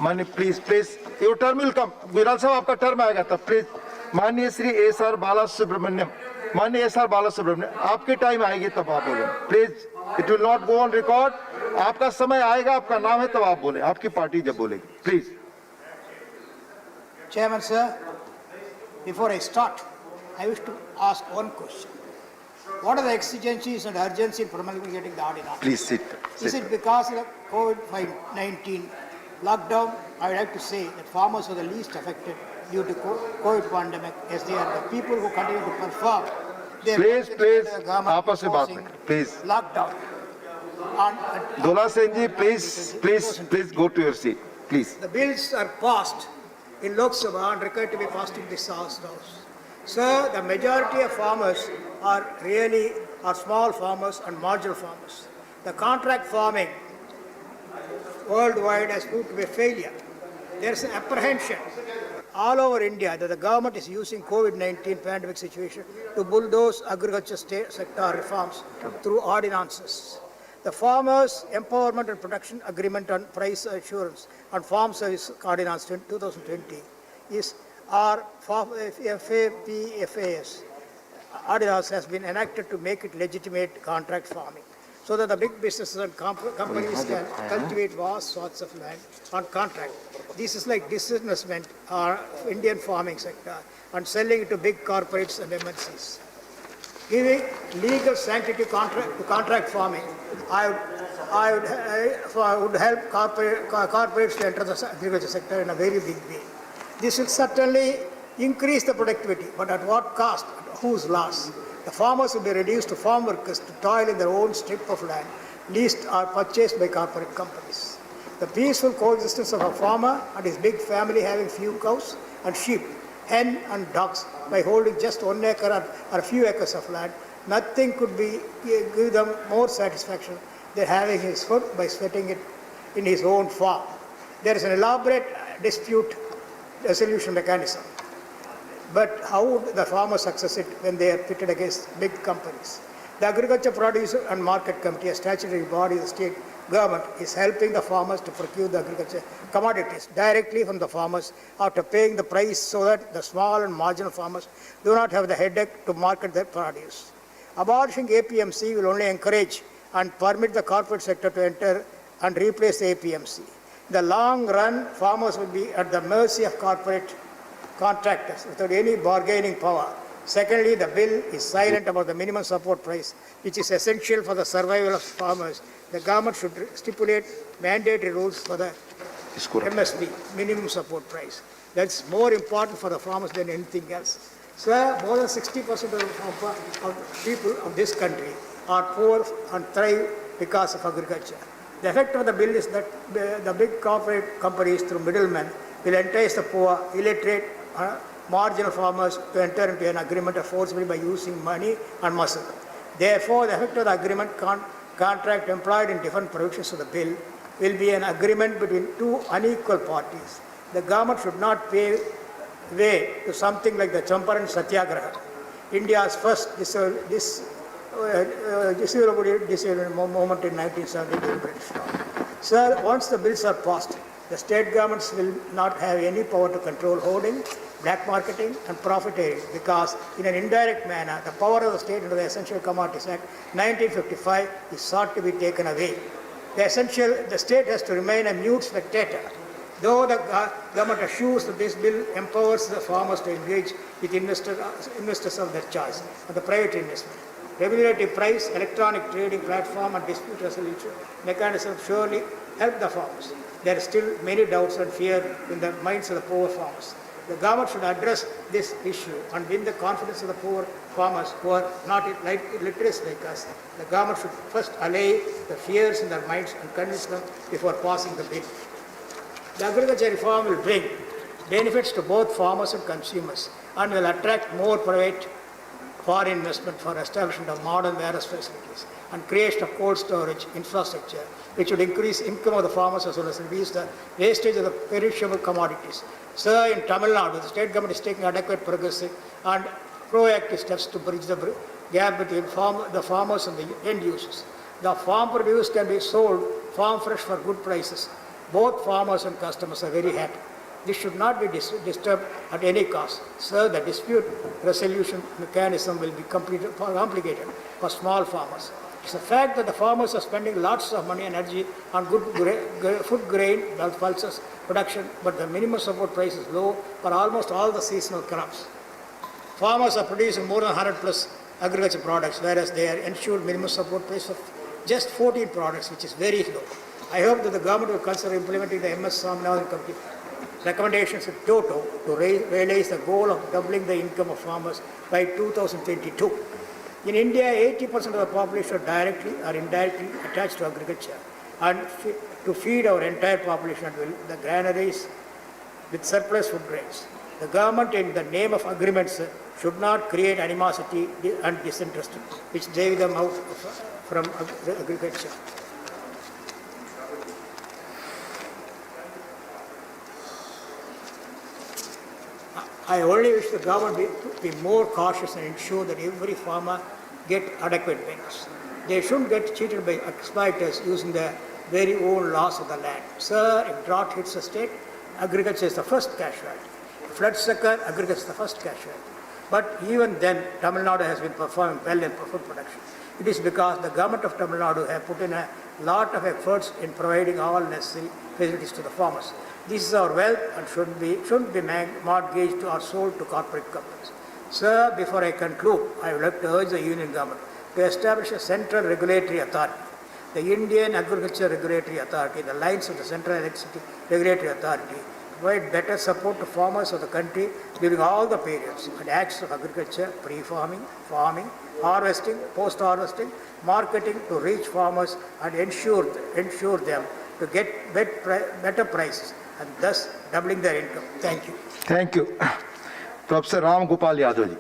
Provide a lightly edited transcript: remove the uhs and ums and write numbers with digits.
माननीय please your term will come. Viral साहब आपका टर्म आएगा तब प्लीज. माननीय श्री एस.आर. बालासुब्रमण्यम, माननीय एस.आर. बालासुब्रमण्यम, आपकी टाइम आएगी तब आप बोले please. It will not go on record. आपका समय आएगा, आपका नाम है तब आप बोले, आपकी पार्टी जब बोलेगी please. Chairman sir, before I start, I wish to ask one question. What are the exigencies and urgency in promulgating the ordinance? Please sit. Is it because of the COVID-19 lockdown? I would like to say that farmers were the least affected due to COVID pandemic, as they are the people who continue to perform their Please, the government आपस में बात imposing करें, please. lockdown. Dola Sen ji, please go to your seat, please. The bills are passed in Lok Sabha and required to be passed in this House now. Sir, the majority of farmers are small farmers and marginal farmers. The contract farming worldwide has proved to be a failure. There is an apprehension all over India that the government is using COVID-19 pandemic situation to bulldoze agriculture sector reforms through ordinances. The Farmers Empowerment and Protection Agreement on Price Assurance and Farm Service Ordinance 2020 is our FAPFAS ordinance has been enacted to make it legitimate contract farming, so that the big businesses and companies can cultivate vast swaths of land on contract. This is like disinvestment of Indian farming sector and selling it to big corporates and MNCs. Giving legal sanctity to contract farming, I would help corporates to enter the agriculture sector in a very big way. This will certainly increase the productivity, but at what cost? At whose loss? The farmers will be reduced to farm workers to toil in their own strip of land, leased or purchased by corporate companies. The peaceful coexistence of a farmer and his big family having few cows and sheep, hen and dogs, by holding just 1 acre or a few acres of land, nothing could give them more satisfaction than having his food by sweating it in his own farm. There is an elaborate dispute resolution mechanism. But how would the farmers success it when they are pitted against big companies? The Agriculture Producer and Market Committee, a statutory body of the state government, is helping the farmers to procure the agriculture commodities directly from the farmers after paying the price, so that the small and marginal farmers do not have the headache to market their produce. Abolishing APMC will only encourage and permit the corporate sector to enter and replace the APMC. In the long run, farmers will be at the mercy of corporate contractors without any bargaining power. Secondly, the bill is silent about the minimum support price, which is essential for the survival of farmers. The government should stipulate mandatory rules for the MSP, minimum support price. That's more important for the farmers than anything else. Sir, more than 60% of people of this country are poor and thrive because of agriculture. The effect of the bill is that the big corporate companies, through middlemen, will entice the poor, illiterate, marginal farmers to enter into an agreement forcibly by using money and muscle. Therefore, the effect of the agreement contract employed in different provisions of the bill will be an agreement between two unequal parties. The government should not pave way to something like the Champaran Satyagraha, India's first disability movement in 1970 British law. Sir, once the bills are passed, the state governments will not have any power to control hoarding, black marketing and profiteering, because in an indirect manner, the power of the state under the Essential Commodities Act 1955 is sought to be taken away. The state has to remain a mute spectator. Though the government assures that this bill empowers the farmers to engage with investors of their choice and the private investment. Regulative price, electronic trading platform and dispute resolution mechanism surely help the farmers. There are still many doubts and fear in the minds of the poor farmers. The government should address this issue and win the confidence of the poor farmers who are not literate like us. The government should first allay the fears in their minds and convince them before passing the bill. The agriculture reform will bring benefits to both farmers and consumers and will attract more private foreign investment for establishment of modern warehouse facilities and creation of cold storage infrastructure, which would increase income of the farmers as well as reduce the wastage of the perishable commodities. Sir, in Tamil Nadu, the state government is taking adequate, progressive and proactive steps to bridge the gap between the farmers and the end users. The farm produce can be sold farm fresh for good prices Both farmers and customers are very happy. This should not be disturbed at any cost. Sir, the dispute resolution mechanism will be complicated for small farmers. It's a fact that the farmers are spending lots of money and energy on food grain pulses production, but the minimum support price is low for almost all the seasonal crops. Farmers are producing more than 100 plus agriculture products, whereas they are ensured minimum support price of just 14 products, which is very low. I hope that the government will consider implementing the MS Swaminathan Committee recommendations in toto to realize the goal of doubling the income of farmers by 2022. In India, 80% of the population are directly or indirectly attached to agriculture, and to feed our entire population the granaries with surplus food grains. The government, in the name of agreements, should not create animosity and disinterest, which drive them out from agriculture. I only wish the government be more cautious and ensure that every farmer get adequate payments. They shouldn't get cheated by exploiters using the very own laws of the land. Sir, if drought hits a state, agriculture is the first casualty. Floods occur, agriculture is the first casualty. But even then, Tamil Nadu has been performing well in food production. It is because the government of Tamil Nadu have put in a lot of efforts in providing all necessary facilities to the farmers. This is our wealth and shouldn't be mortgaged or sold to corporate companies. Sir, before I conclude, I would like to urge the Union government to establish a central regulatory authority. The Indian Agriculture Regulatory Authority, the lines of the Central Electricity Regulatory Authority, provide better support to farmers of the country during all the periods and acts of agriculture, pre-farming, farming, harvesting, post-harvesting, marketing to reach farmers and ensure them to get better prices and thus doubling their income. Thank you. Thank you. Professor Ram Gopal Yadav ji.